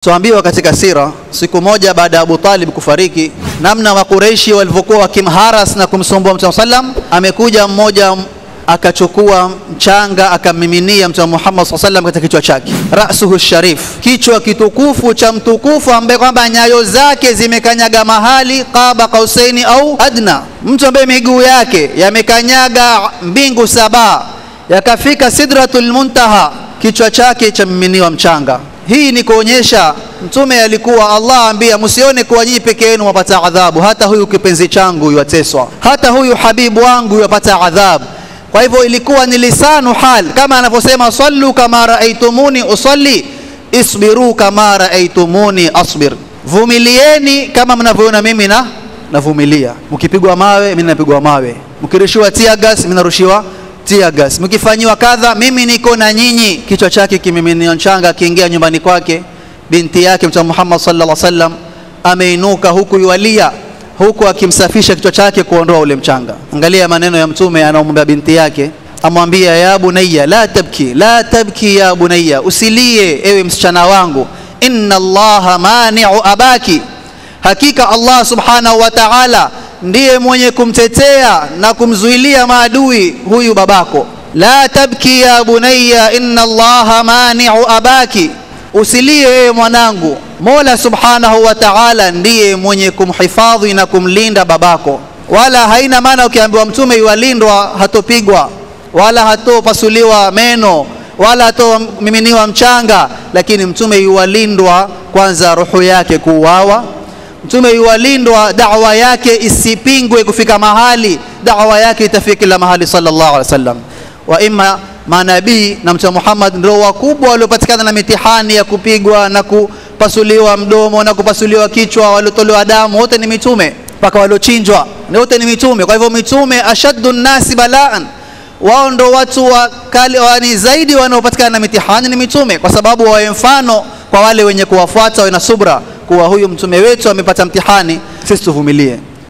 Tuambiwa katika sira siku moja baada ya Abu Talib kufariki, namna wa Quraishi walivyokuwa wakimharas na kumsumbua Mtume sallam, amekuja mmoja akachukua mchanga akamiminia Mtume Muhammad sallam katika kichwa chake, rasuhu sharif, kichwa kitukufu cha mtukufu ambaye kwamba nyayo zake zimekanyaga mahali qaba qausaini au adna, mtu ambaye miguu yake yamekanyaga mbingu saba yakafika sidratul muntaha, kichwa chake cha miminiwa mchanga. Hii ni kuonyesha mtume alikuwa Allah ambia msione kwa nyinyi peke yenu wapata adhabu, hata huyu kipenzi changu yateswa, hata huyu habibu wangu yapata adhabu. Kwa hivyo ilikuwa ni lisanu hal, kama anavyosema sallu kama raaitumuni usalli isbiru kama raaitumuni asbir, vumilieni kama mnavyoona mimi navumilia. Mkipigwa mawe mimi napigwa mawe, mkirushiwa tear gas mimi narushiwa tear gas, mkifanywa kadha mimi niko na nyinyi. Kichwa chake kimiminiwa mchanga, kiingia nyumbani kwake. Binti yake Mtume Muhammad sallallahu alaihi wasallam ameinuka huku yualia, huku akimsafisha kichwa chake kuondoa ule mchanga. Angalia maneno ya mtume anaomwambia binti yake, amwambia ya bunayya la tabki, la tabki ya bunayya, usilie ewe msichana wangu, inna Allaha mani'u abaki, hakika Allah subhanahu wa ta'ala ndiye mwenye kumtetea na kumzuilia maadui huyu babako. La tabki ya bunayya inna Allaha mani'u abaki, usilie ewe mwanangu, Mola subhanahu wa ta'ala ndiye mwenye kumhifadhi na kumlinda babako. Wala haina maana ukiambiwa mtume yualindwa hatopigwa wala hatopasuliwa meno wala hatomiminiwa mchanga, lakini mtume yualindwa kwanza roho yake kuuawa, mtume yualindwa da'wa yake isipingwe kufika mahali, da'wa yake itafika kila mahali sallallahu alaihi wasallam. Wa imma manabii na Mtume Muhammad ndio wakubwa waliopatikana na mitihani ya kupigwa na kupasuliwa mdomo na kupasuliwa kichwa, waliotolewa damu, wote ni mitume, mpaka waliochinjwa wote ni mitume. Kwa hivyo mitume ashaddu nasi balaan, wao ndio watu wakali zaidi wanaopatikana na mitihani ni mitume, kwa sababu wawe mfano kwa wale wenye kuwafuata, wawe na subra kuwa huyu mtume wetu amepata mtihani, sisi tuvumilie.